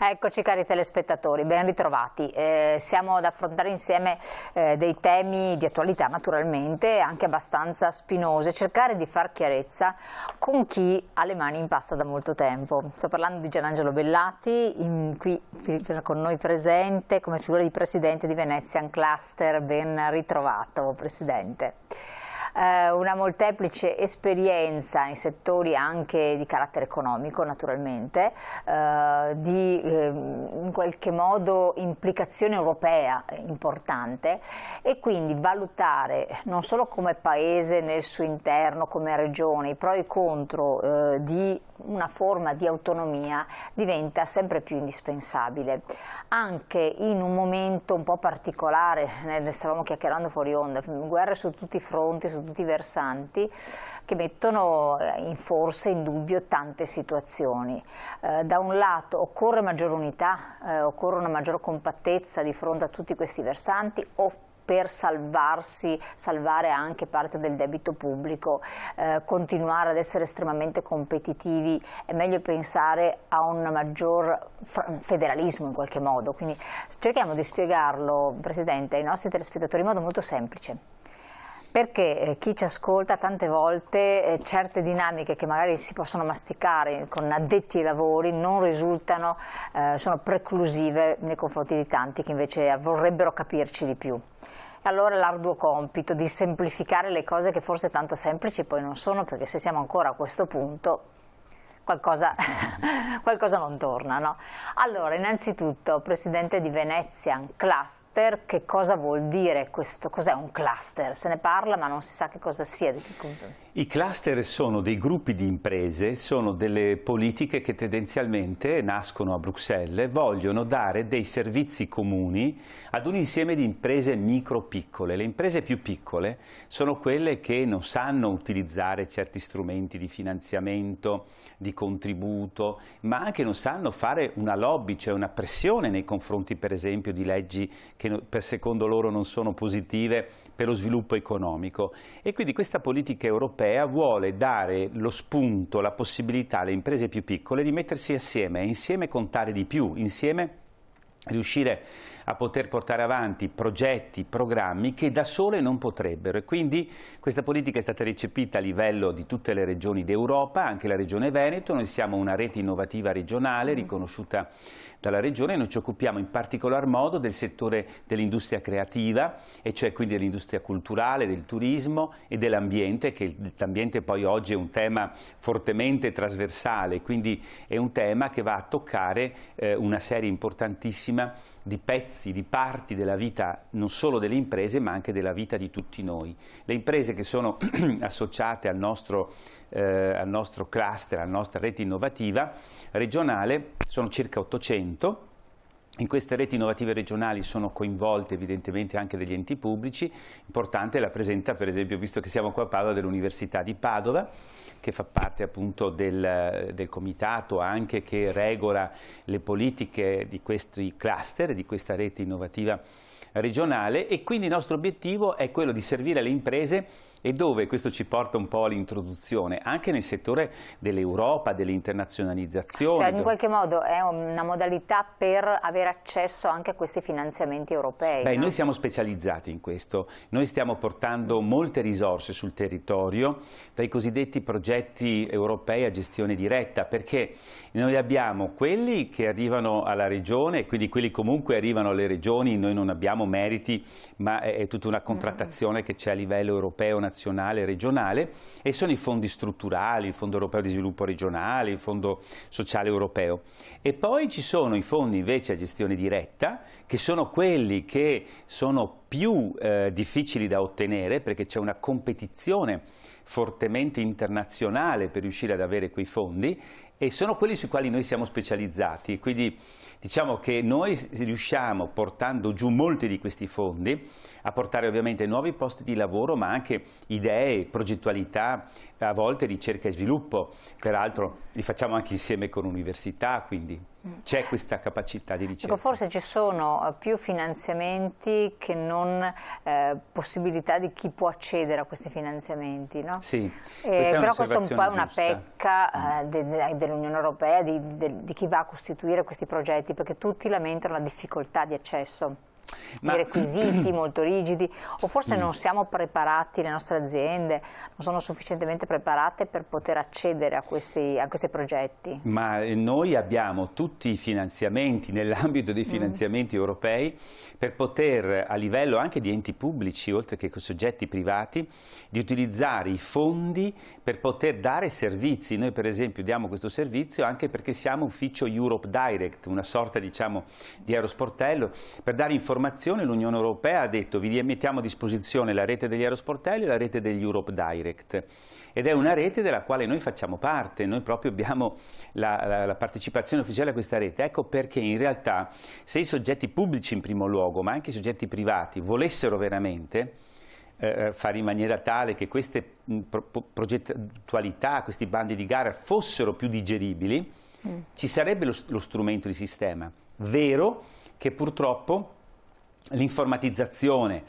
Eccoci cari telespettatori, ben ritrovati. Siamo ad affrontare insieme dei temi di attualità naturalmente, anche abbastanza spinosi, cercare di far chiarezza con chi ha le mani in pasta da molto tempo. Sto parlando di Gianangelo Bellati, qui con noi presente come figura di presidente di Venezian Cluster. Ben ritrovato Presidente. Una molteplice esperienza in settori anche di carattere economico naturalmente, in qualche modo implicazione europea importante, e quindi valutare non solo come paese nel suo interno, come regione, i pro e i contro di una forma di autonomia diventa sempre più indispensabile, anche in un momento un po' particolare. Ne stavamo chiacchierando fuori onda, guerre su tutti i fronti, su tutti i versanti, che mettono forse in dubbio tante situazioni. Da un lato occorre maggiore unità, occorre una maggiore compattezza di fronte a tutti questi versanti, o per salvare anche parte del debito pubblico, continuare ad essere estremamente competitivi, è meglio pensare a un maggior federalismo in qualche modo. Quindi cerchiamo di spiegarlo, Presidente, ai nostri telespettatori in modo molto semplice. Perché chi ci ascolta tante volte certe dinamiche che magari si possono masticare con addetti ai lavori non risultano, sono preclusive nei confronti di tanti che invece vorrebbero capirci di più. E allora l'arduo compito di semplificare le cose che forse tanto semplici poi non sono, perché se siamo ancora a questo punto qualcosa non torna, no? Allora, innanzitutto, Presidente di Venezian Cluster, che cosa vuol dire questo? Cos'è un cluster? Se ne parla ma non si sa che cosa sia. I cluster sono dei gruppi di imprese, sono delle politiche che tendenzialmente nascono a Bruxelles, vogliono dare dei servizi comuni ad un insieme di imprese micro-piccole. Le imprese più piccole sono quelle che non sanno utilizzare certi strumenti di finanziamento, di contributo, ma anche non sanno fare una lobby, cioè una pressione nei confronti per esempio di leggi che per secondo loro non sono positive per lo sviluppo economico. E quindi questa politica europea vuole dare lo spunto, la possibilità alle imprese più piccole di mettersi assieme e insieme contare di più, insieme riuscire a poter portare avanti progetti, programmi che da sole non potrebbero, e quindi questa politica è stata recepita a livello di tutte le regioni d'Europa, anche la regione Veneto. Noi siamo una rete innovativa regionale riconosciuta dalla regione, noi ci occupiamo in particolar modo del settore dell'industria creativa, e cioè quindi dell'industria culturale, del turismo e dell'ambiente, che l'ambiente poi oggi è un tema fortemente trasversale, quindi è un tema che va a toccare una serie importantissima di pezzi, di parti della vita non solo delle imprese ma anche della vita di tutti noi. Le imprese che sono associate al nostro cluster, alla nostra rete innovativa regionale sono circa 800. In queste reti innovative regionali sono coinvolte evidentemente anche degli enti pubblici. Importante la presenza, per esempio, visto che siamo qua a Padova, dell'Università di Padova, che fa parte appunto del comitato anche che regola le politiche di questi cluster, di questa rete innovativa regionale, e quindi il nostro obiettivo è quello di servire le imprese. E dove questo ci porta un po' all'introduzione, anche nel settore dell'Europa, dell'internazionalizzazione. Cioè in qualche modo è una modalità per avere accesso anche a questi finanziamenti europei. Beh, no? Noi siamo specializzati in questo, noi stiamo portando molte risorse sul territorio, dai cosiddetti progetti europei a gestione diretta, perché noi abbiamo quelli che arrivano alla regione, e quindi quelli comunque arrivano alle regioni, noi non abbiamo meriti, ma è tutta una contrattazione che c'è a livello europeo, nazionale, regionale, e sono i fondi strutturali, il Fondo Europeo di Sviluppo Regionale, il Fondo Sociale Europeo. E poi ci sono i fondi invece a gestione diretta, che sono quelli che sono più difficili da ottenere, perché c'è una competizione fortemente internazionale per riuscire ad avere quei fondi, e sono quelli sui quali noi siamo specializzati. Quindi diciamo che noi riusciamo, portando giù molti di questi fondi, a portare ovviamente nuovi posti di lavoro, ma anche idee, progettualità, a volte ricerca e sviluppo. Peraltro li facciamo anche insieme con università, quindi c'è questa capacità di ricerca. Ecco, forse ci sono più finanziamenti che non possibilità di chi può accedere a questi finanziamenti, no? Sì, però questa questo è un po' una pecca dell'Unione Europea, di chi va a costituire questi progetti, perché tutti lamentano la difficoltà di accesso. I requisiti molto rigidi, o forse non siamo preparati, le nostre aziende non sono sufficientemente preparate per poter accedere a questi progetti. Ma noi abbiamo tutti i finanziamenti, nell'ambito dei finanziamenti europei, per poter, a livello anche di enti pubblici, oltre che con soggetti privati, di utilizzare i fondi per poter dare servizi. Noi per esempio diamo questo servizio anche perché siamo ufficio Europe Direct, una sorta diciamo di aerosportello, per dare informazioni. L'Unione Europea ha detto: vi mettiamo a disposizione la rete degli aerosportelli e la rete degli Europe Direct, ed è una rete della quale noi facciamo parte, noi proprio abbiamo la partecipazione ufficiale a questa rete. Ecco perché in realtà se i soggetti pubblici in primo luogo, ma anche i soggetti privati, volessero veramente fare in maniera tale che queste progettualità, questi bandi di gara fossero più digeribili, ci sarebbe lo strumento di sistema. Vero che purtroppo l'informatizzazione,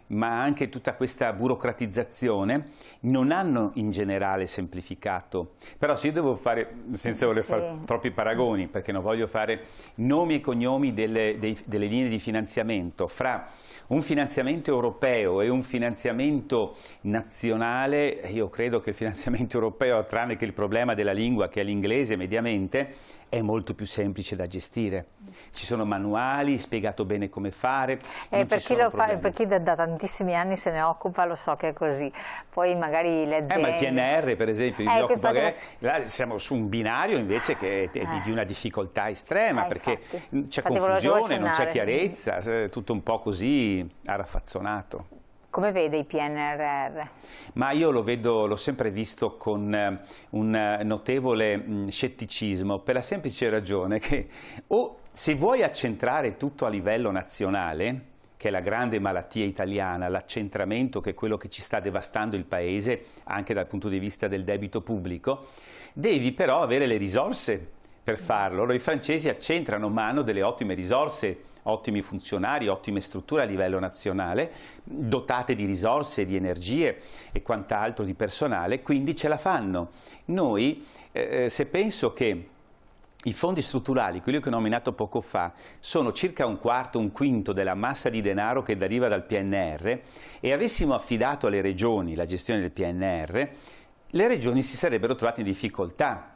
ma anche tutta questa burocratizzazione non hanno in generale semplificato. Però se io devo fare, senza voler fare troppi paragoni, perché non voglio fare nomi e cognomi delle linee di finanziamento, fra un finanziamento europeo e un finanziamento nazionale, io credo che il finanziamento europeo, tranne che il problema della lingua, che è l'inglese mediamente, è molto più semplice da gestire. Ci sono manuali, spiegato bene come fare. Per chi da tantissimi anni se ne occupa, lo so che è così. Poi magari le aziende... Ma il PNR per esempio, là siamo su un binario invece che è di una difficoltà estrema, perché c'è confusione, non c'è chiarezza, è tutto un po' così arraffazzonato. Come vede i PNRR? Ma io l'ho sempre visto con un notevole scetticismo, per la semplice ragione che o se vuoi accentrare tutto a livello nazionale, che è la grande malattia italiana, l'accentramento che è quello che ci sta devastando il Paese, anche dal punto di vista del debito pubblico, devi però avere le risorse per farlo. Allora, i francesi accentrano, ma hanno delle ottime risorse, ottimi funzionari, ottime strutture a livello nazionale, dotate di risorse, di energie e quant'altro, di personale, quindi ce la fanno. Noi, se penso che i fondi strutturali, quelli che ho nominato poco fa, sono circa un quarto, un quinto della massa di denaro che deriva dal PNR, e avessimo affidato alle regioni la gestione del PNR, le regioni si sarebbero trovate in difficoltà.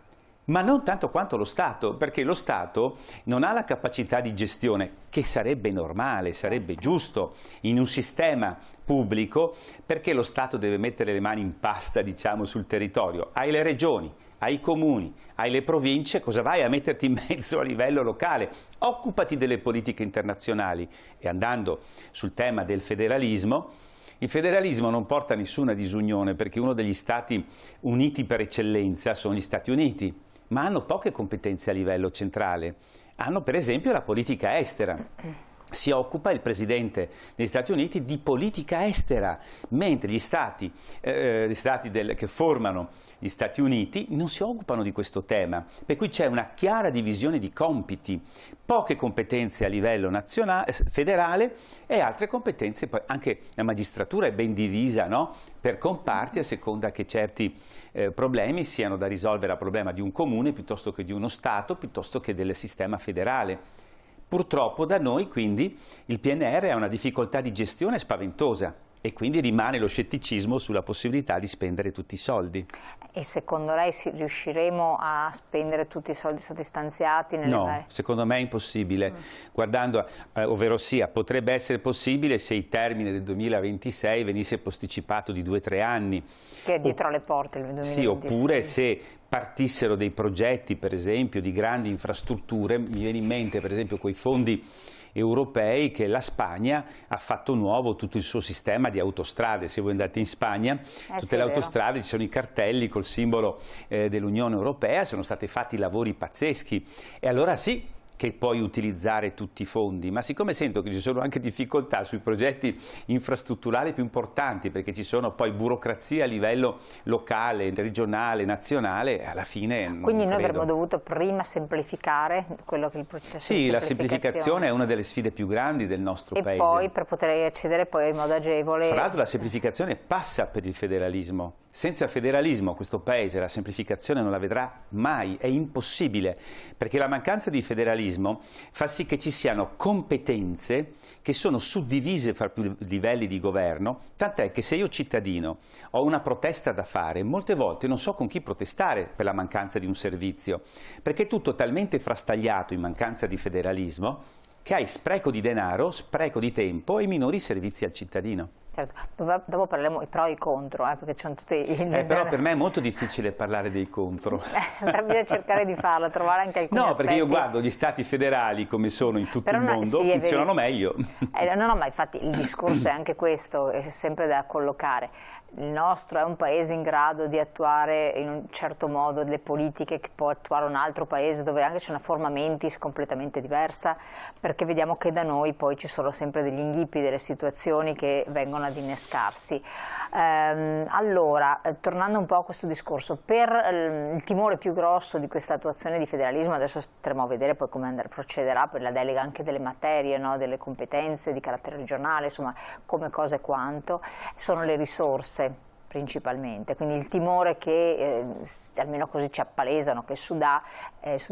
Ma non tanto quanto lo Stato, perché lo Stato non ha la capacità di gestione, che sarebbe normale, sarebbe giusto in un sistema pubblico, perché lo Stato deve mettere le mani in pasta, diciamo, sul territorio. Hai le regioni, hai i comuni, hai le province, cosa vai a metterti in mezzo a livello locale? Occupati delle politiche internazionali. E andando sul tema del federalismo, il federalismo non porta a nessuna disunione, perché uno degli Stati uniti per eccellenza sono gli Stati Uniti, ma hanno poche competenze a livello centrale. Hanno per esempio la politica estera. Si occupa il Presidente degli Stati Uniti di politica estera, mentre gli stati che formano gli Stati Uniti non si occupano di questo tema, per cui c'è una chiara divisione di compiti, poche competenze a livello nazionale, federale, e altre competenze, poi anche la magistratura è ben divisa, no? Per comparti, a seconda che certi problemi siano da risolvere a problema di un comune piuttosto che di uno Stato, piuttosto che del sistema federale. Purtroppo da noi quindi il PNR ha una difficoltà di gestione spaventosa, e quindi rimane lo scetticismo sulla possibilità di spendere tutti i soldi. E secondo lei riusciremo a spendere tutti i soldi stati stanziati? No, secondo me è impossibile. Guardando, ovvero sia, potrebbe essere possibile se il termine del 2026 venisse posticipato di 2 o 3 anni. Che è dietro alle porte il 2026. Sì, oppure se partissero dei progetti, per esempio, di grandi infrastrutture, mi viene in mente per esempio quei fondi europei che la Spagna ha fatto nuovo tutto il suo sistema di autostrade. Se voi andate in Spagna, tutte le autostrade ci sono i cartelli col simbolo dell'Unione Europea, sono stati fatti lavori pazzeschi, e allora sì, che puoi utilizzare tutti i fondi, ma siccome sento che ci sono anche difficoltà sui progetti infrastrutturali più importanti, perché ci sono poi burocrazia a livello locale, regionale, nazionale, alla fine quindi noi avremmo dovuto prima semplificare quello che è il processo sì, di la semplificazione è una delle sfide più grandi del nostro paese. E poi per poter accedere poi in modo agevole. Fra l'altro la semplificazione passa per il federalismo. Senza federalismo questo paese la semplificazione non la vedrà mai, è impossibile, perché la mancanza di federalismo fa sì che ci siano competenze che sono suddivise fra più livelli di governo, tant'è che se io cittadino ho una protesta da fare, molte volte non so con chi protestare per la mancanza di un servizio, perché è tutto talmente frastagliato in mancanza di federalismo che hai spreco di denaro, spreco di tempo e minori servizi al cittadino. Certo, dopo parleremo i pro e i contro, perché c'è tutti però per me è molto difficile parlare dei contro. Bisogna cercare di farlo, trovare anche alcuni aspetti. Perché io guardo gli stati federali come sono in tutto il mondo, sì, funzionano meglio. No, ma infatti il discorso è anche questo, è sempre da collocare. Il nostro è un paese in grado di attuare in un certo modo delle politiche che può attuare un altro paese dove anche c'è una forma mentis completamente diversa, perché vediamo che da noi poi ci sono sempre degli inghippi, delle situazioni che vengono ad innescarsi. Allora, tornando un po' a questo discorso, per il timore più grosso di questa attuazione di federalismo, adesso staremo a vedere poi come procederà per la delega anche delle materie, no? Delle competenze di carattere regionale, insomma come cosa e quanto, sono le risorse principalmente, quindi il timore che almeno così ci appalesano che il Sud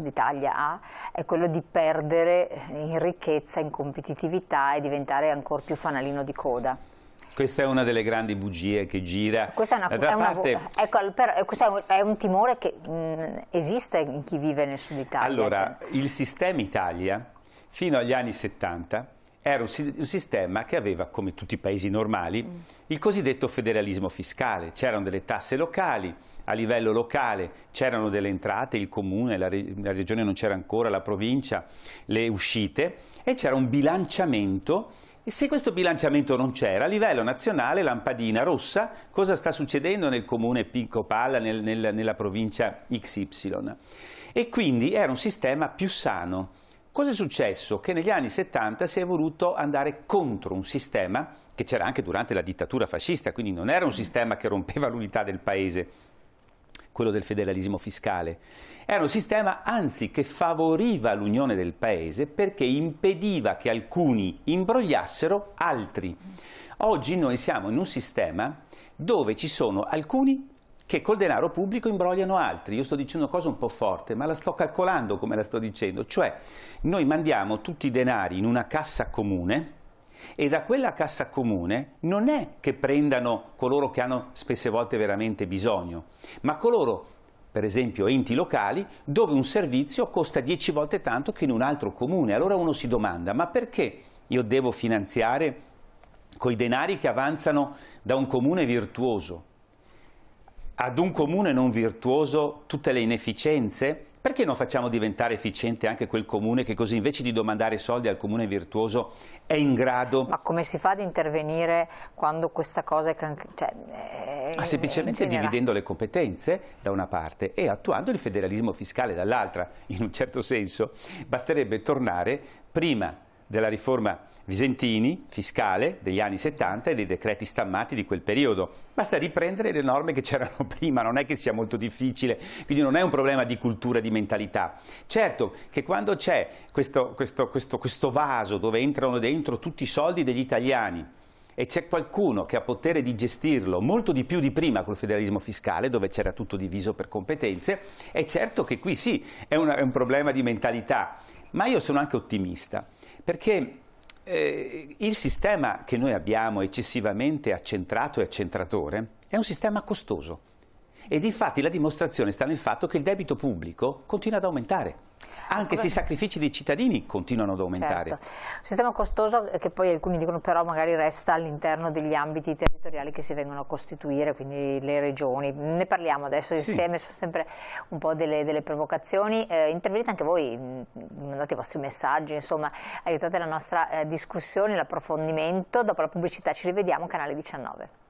Italia ha è quello di perdere in ricchezza, in competitività e diventare ancora più fanalino di coda. Questa è una delle grandi bugie che gira. Questo è un timore che esiste in chi vive nel Sud Italia. Allora, il sistema Italia fino agli anni 70 era un sistema che aveva, come tutti i paesi normali, il cosiddetto federalismo fiscale. C'erano delle tasse locali, a livello locale c'erano delle entrate, il comune, la regione non c'era ancora, la provincia, le uscite, e c'era un bilanciamento. E se questo bilanciamento non c'era, a livello nazionale, lampadina rossa, cosa sta succedendo nel comune Pinco Palla, nella provincia XY? E quindi era un sistema più sano. Cosa è successo? Che negli anni 70 si è voluto andare contro un sistema che c'era anche durante la dittatura fascista, quindi non era un sistema che rompeva l'unità del paese, quello del federalismo fiscale. Era un sistema, anzi, che favoriva l'unione del paese perché impediva che alcuni imbrogliassero altri. Oggi noi siamo in un sistema dove ci sono alcuni che col denaro pubblico imbrogliano altri. Io sto dicendo una cosa un po' forte, ma la sto calcolando come la sto dicendo, cioè noi mandiamo tutti i denari in una cassa comune e da quella cassa comune non è che prendano coloro che hanno spesse volte veramente bisogno, ma coloro, per esempio enti locali, dove un servizio costa 10 volte tanto che in un altro comune. Allora uno si domanda, ma perché io devo finanziare coi denari che avanzano da un comune virtuoso ad un comune non virtuoso tutte le inefficienze? Perché non facciamo diventare efficiente anche quel comune che così invece di domandare soldi al comune virtuoso è in grado... Ma come si fa ad intervenire quando questa cosa è... semplicemente dividendo le competenze da una parte e attuando il federalismo fiscale dall'altra. In un certo senso basterebbe tornare prima della riforma Visentini, fiscale, degli anni 70 e dei decreti stammati di quel periodo. Basta riprendere le norme che c'erano prima, non è che sia molto difficile, quindi non è un problema di cultura, di mentalità. Certo che quando c'è questo vaso dove entrano dentro tutti i soldi degli italiani e c'è qualcuno che ha potere di gestirlo molto di più di prima col federalismo fiscale, dove c'era tutto diviso per competenze, è certo che qui sì, è un problema di mentalità, ma io sono anche ottimista, perché il sistema che noi abbiamo eccessivamente accentrato e accentratore è un sistema costoso e difatti la dimostrazione sta nel fatto che il debito pubblico continua ad aumentare, anche se i sacrifici dei cittadini continuano ad aumentare. Certo. Un sistema costoso che poi alcuni dicono però magari resta all'interno degli ambiti territoriali che si vengono a costituire, quindi le regioni. Ne parliamo adesso insieme, sono sempre un po' delle provocazioni. Intervenite anche voi, mandate i vostri messaggi, insomma aiutate la nostra discussione, l'approfondimento. Dopo la pubblicità ci rivediamo, canale 19.